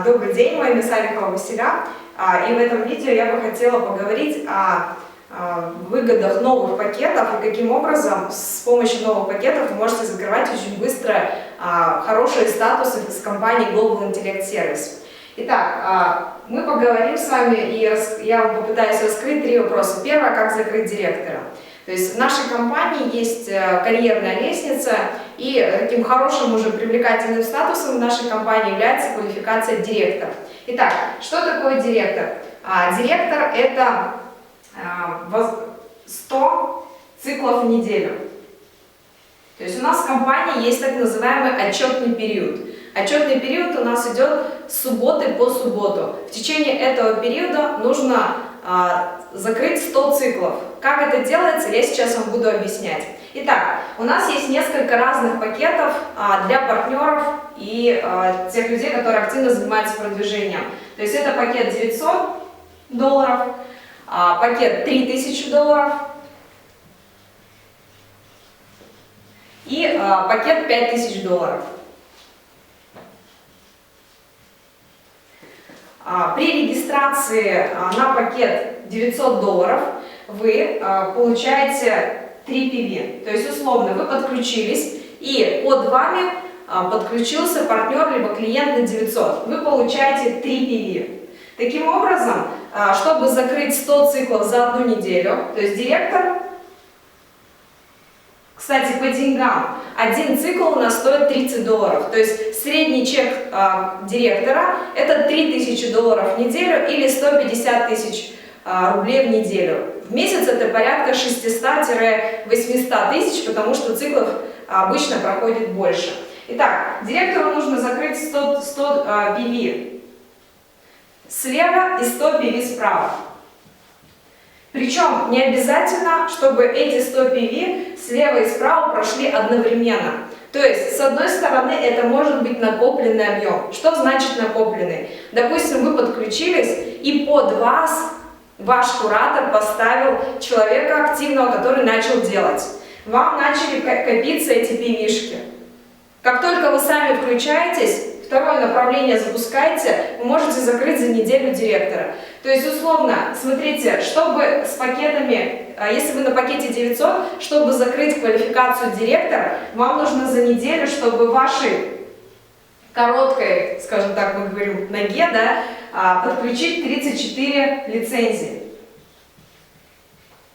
Добрый день, мое имя Салихова Василя, и в этом видео я бы хотела поговорить о выгодах новых пакетов и каким образом с помощью новых пакетов вы можете закрывать очень быстро хорошие статусы с компанией Global Intellect Service. Итак, мы поговорим с вами, и я вам попытаюсь раскрыть три вопроса. Первое, как закрыть директора. То есть в нашей компании есть карьерная лестница, и таким хорошим уже привлекательным статусом в нашей компании является квалификация директора. Итак, что такое директор? Директор – это 100 циклов в неделю. То есть у нас в компании есть так называемый отчетный период. Отчетный период у нас идет с субботы по субботу. В течение этого периода нужно закрыть 100 циклов. Как это делается, я сейчас вам буду объяснять. Итак, у нас есть несколько разных пакетов для партнеров и тех людей, которые активно занимаются продвижением. То есть это пакет $900, пакет $3000 и пакет $5000. При регистрации на пакет $900 вы получаете 3 PV. То есть условно вы подключились, и под вами подключился партнер либо клиент на 900. Вы получаете 3 PV. Таким образом, чтобы закрыть 100 циклов за одну неделю, то есть директор, кстати, по деньгам, один цикл у нас стоит $30. То есть средний чек директора это $3000 в неделю или 150 тысяч рублей в неделю. В месяц это порядка 600-800 тысяч, потому что циклов обычно проходит больше. Итак, директору нужно закрыть 100 PV слева и 100 PV справа. Причем не обязательно, чтобы эти 100 PV слева и справа прошли одновременно. То есть, с одной стороны, это может быть накопленный объем. Что значит накопленный? Допустим, вы подключились, и под вас ваш куратор поставил человека активного, который начал делать. Вам начали копиться эти PV-шки. Как только вы сами включаетесь, второе направление запускаете, вы можете закрыть за неделю директора. То есть, условно, смотрите, чтобы с пакетами, если вы на пакете 900, чтобы закрыть квалификацию директора, вам нужно за неделю, чтобы вашей короткой, скажем так, мы говорим, ноге, да, подключить 34 лицензии.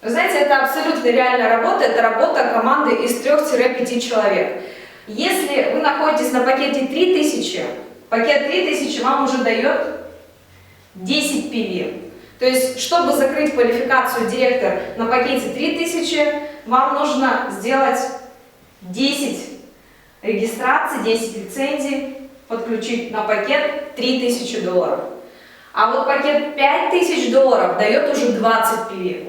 Вы знаете, это абсолютно реальная работа, это работа команды из 3-5 человек. Если вы находитесь на пакете 3000, пакет 3000 вам уже дает 10 PV. То есть, чтобы закрыть квалификацию директор на пакете 3000, вам нужно сделать 10 регистраций, 10 лицензий, подключить на пакет $3000. А вот пакет $5000 дает уже 20 PV.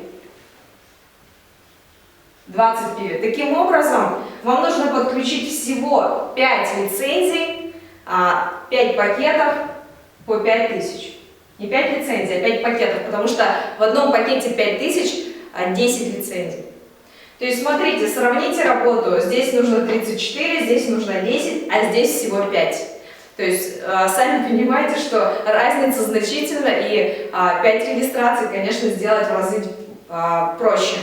20 PV. Таким образом, вам нужно подключить всего 5 лицензий, 5 пакетов по 5000. Не 5 лицензий, а 5 пакетов, потому что в одном пакете 5000, 10 лицензий. То есть, смотрите, сравните работу. Здесь нужно 34, здесь нужно 10, а здесь всего 5. То есть, сами понимаете, что разница значительна, и 5 регистраций, конечно, сделать в разы проще.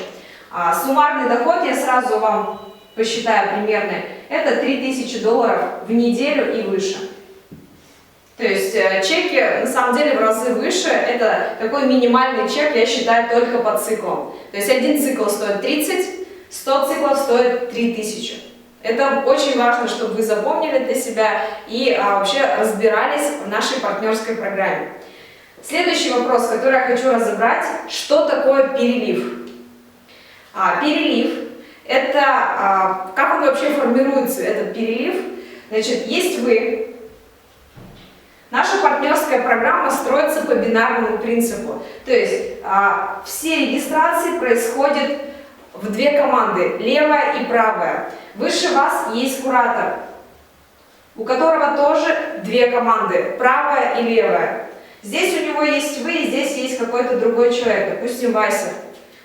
Суммарный доход, я сразу вам посчитаю примерный, это $3000 в неделю и выше. То есть чеки на самом деле в разы выше, это такой минимальный чек, я считаю, только по циклам. То есть один цикл стоит 30, 100 циклов стоит 3000. Это очень важно, чтобы вы запомнили для себя и вообще разбирались в нашей партнерской программе. Следующий вопрос, который я хочу разобрать, что такое перелив? Перелив – это как он вообще формируется, этот перелив. Значит, есть вы. Наша партнерская программа строится по бинарному принципу. То есть все регистрации происходят в две команды, левая и правая. Выше вас есть куратор, у которого тоже две команды, правая и левая. Здесь у него есть вы, и здесь есть какой-то другой человек, допустим, Вася.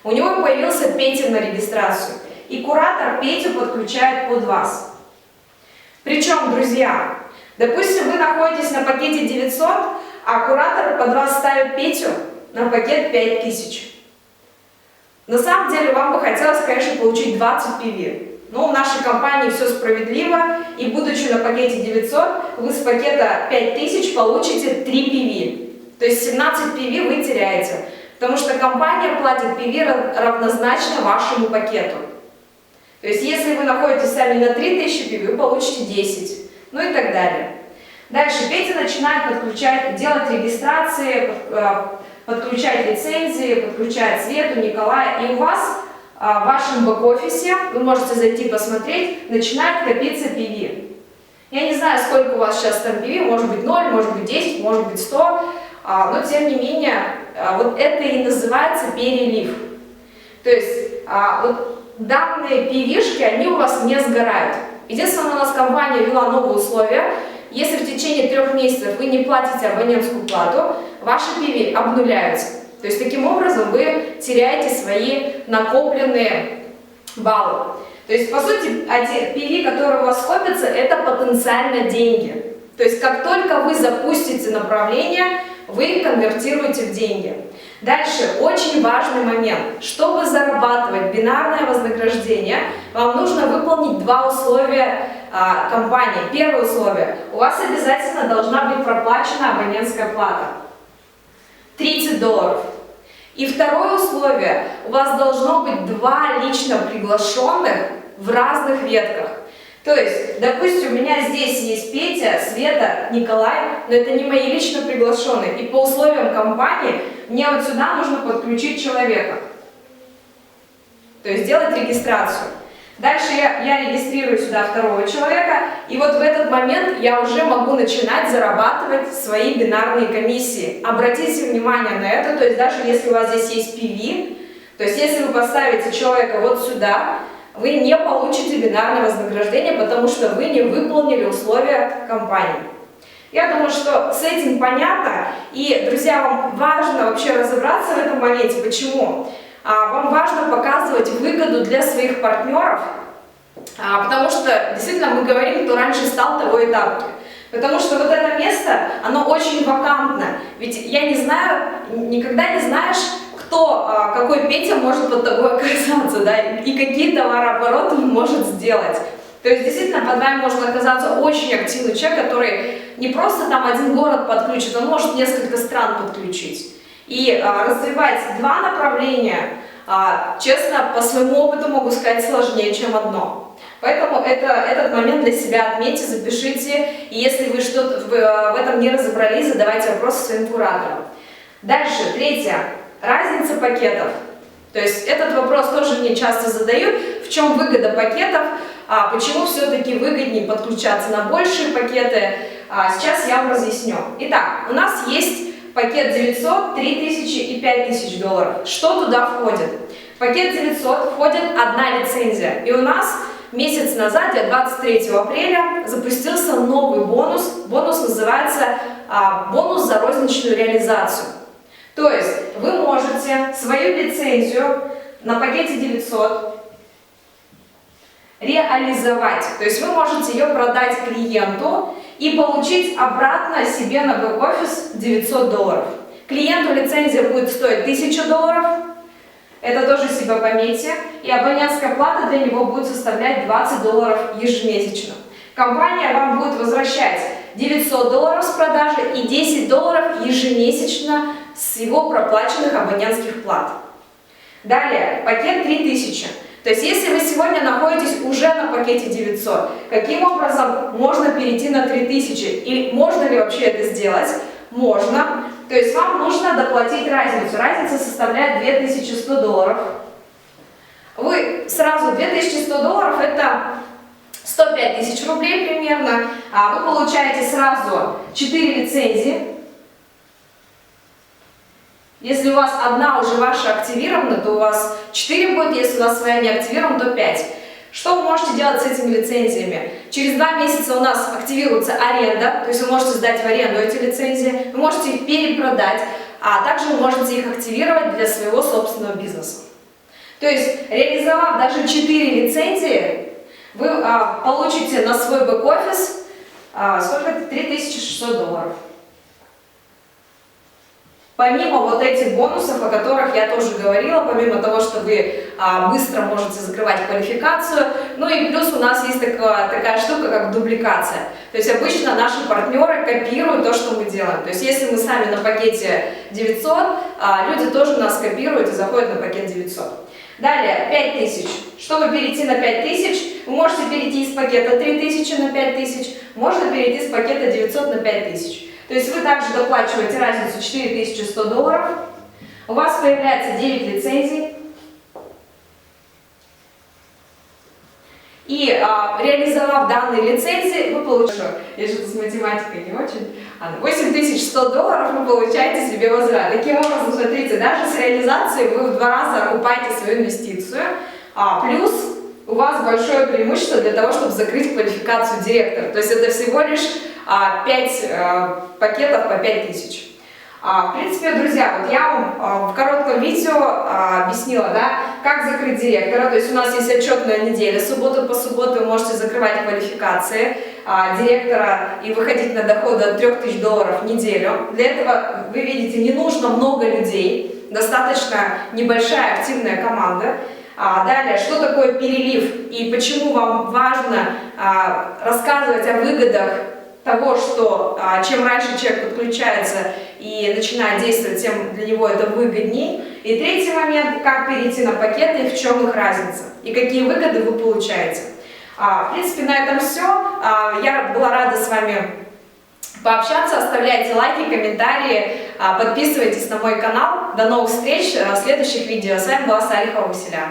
У него появился Петя на регистрацию, и куратор Петю подключает под вас. Причем, друзья, Допустим, вы находитесь на пакете 900, а куратор под вас ставит Петю на пакет 5000. На самом деле вам бы хотелось, конечно, получить 20 PV. Но в нашей компании все справедливо, и будучи на пакете 900, вы с пакета 5000 получите 3 PV. То есть 17 PV вы теряете, потому что компания платит PV равнозначно вашему пакету. То есть если вы находитесь сами на 3000 PV, вы получите 10, ну и так далее. Дальше Петя начинает подключать, делать регистрации, подключать лицензии, подключать Свету, Николая, и у вас в вашем бэк-офисе, вы можете зайти посмотреть, начинает копиться PV. Я не знаю, сколько у вас сейчас там PV, может быть 0, может быть 10, может быть 100, но тем не менее, вот это и называется перелив. То есть вот данные PV-шки, они у вас не сгорают. Единственное, у нас компания ввела новые условия. Если в течение 3 месяцев вы не платите абонентскую плату, ваши PV обнуляются. То есть таким образом вы теряете свои накопленные баллы. То есть по сути PV, которые у вас скопятся, это потенциально деньги. То есть как только вы запустите направление, вы их конвертируете в деньги. Дальше очень важный момент. Чтобы зарабатывать бинарное вознаграждение, вам нужно выполнить 2 условия компании. Первое условие. У вас обязательно должна быть проплачена абонентская плата. $30. И второе условие. У вас должно быть 2 лично приглашенных в разных ветках. То есть, допустим, у меня здесь есть Петя, Света, Николай, но это не мои лично приглашенные. И по условиям компании мне вот сюда нужно подключить человека. То есть сделать регистрацию. Дальше я регистрирую сюда 2-го человека, и вот в этот момент я уже могу начинать зарабатывать свои бинарные комиссии. Обратите внимание на это, то есть даже если у вас здесь есть PV, то есть если вы поставите человека вот сюда, вы не получите бинарное вознаграждение, потому что вы не выполнили условия компании. Я думаю, что с этим понятно, и, друзья, вам важно вообще разобраться в этом моменте. Почему? Вам важно показывать выгоду для своих партнеров, потому что, действительно, мы говорим, кто раньше стал, того и тапки. Потому что вот это место, оно очень вакантно. Ведь я не знаю, никогда не знаешь, какой Петя может под тобой оказаться, да, и какие товарообороты он может сделать. То есть, действительно, под вами может оказаться очень активный человек, который не просто там 1 город подключит, он может несколько стран подключить. И развивать 2 направления, честно, по своему опыту могу сказать, сложнее, чем одно. Поэтому этот момент для себя отметьте, запишите, и если вы что-то в этом не разобрались, задавайте вопросы своим кураторам. Дальше, 3. Разница пакетов. То есть этот вопрос тоже мне часто задают, в чем выгода пакетов, почему все-таки выгоднее подключаться на большие пакеты. Сейчас я вам разъясню. Итак, у нас есть пакет 900, 3000 и $5000. Что туда входит? В пакет 900 входит 1 лицензия. И у нас месяц назад, 23 апреля, запустился новый бонус. Бонус называется бонус за розничную реализацию. То есть вы можете свою лицензию на пакете 900 реализовать. То есть вы можете ее продать клиенту и получить обратно себе на бэк-офис $900. Клиенту лицензия будет стоить $1000. Это тоже себе пометьте. И абонентская плата для него будет составлять $20 ежемесячно. Компания вам будет возвращать $900 с продажи и $10 ежемесячно с его проплаченных абонентских плат. Далее, пакет 3000. То есть, если вы сегодня находитесь уже на пакете 900, каким образом можно перейти на 3000? И можно ли вообще это сделать? Можно. То есть, вам нужно доплатить разницу. Разница составляет $2100. Вы сразу $2100 это 105 тысяч рублей примерно. Вы получаете сразу 4 лицензии. Если у вас одна уже ваша активирована, то у вас 4 будет, если у вас своя не активирована, то 5. Что вы можете делать с этими лицензиями? Через 2 месяца у нас активируется аренда, то есть вы можете сдать в аренду эти лицензии, вы можете их перепродать, а также вы можете их активировать для своего собственного бизнеса. То есть, реализовав даже 4 лицензии, вы получите на свой бэк-офис сколько это? 3600 долларов. Помимо вот этих бонусов, о которых я тоже говорила, помимо того, что вы быстро можете закрывать квалификацию, ну и плюс у нас есть такая штука, как дубликация. То есть обычно наши партнеры копируют то, что мы делаем. То есть если мы сами на пакете 900, люди тоже нас копируют и заходят на пакет 900. Далее, 5000. Чтобы перейти на 5000, вы можете перейти из пакета 3000 на 5000, можно перейти с пакета 900 на 5000. То есть вы также доплачиваете разницу 4100 долларов, у вас появляется 9 лицензий, и реализовав данные лицензии, вы получаете, я что-то с математикой не очень, 8100 долларов вы получаете себе возврат. Таким образом, смотрите, даже с реализацией вы в 2 раза окупаете свою инвестицию, плюс у вас большое преимущество для того, чтобы закрыть квалификацию директора. То есть это всего лишь 5 пакетов по 5000. В принципе, друзья, вот я вам в коротком видео объяснила, да, как закрыть директора. То есть у нас есть отчетная неделя, суббота по субботу вы можете закрывать квалификации директора и выходить на доходы от 3000 долларов в неделю. Для этого, вы видите, не нужно много людей, достаточно небольшая активная команда. Далее, что такое перелив и почему вам важно рассказывать о выгодах того, что чем раньше человек подключается и начинает действовать, тем для него это выгоднее. И третий момент, как перейти на пакеты и в чем их разница, и какие выгоды вы получаете. В принципе, на этом все. Я была рада с вами пообщаться, оставляйте лайки, комментарии, подписывайтесь на мой канал. До новых встреч в следующих видео. С вами была Салихова Василя.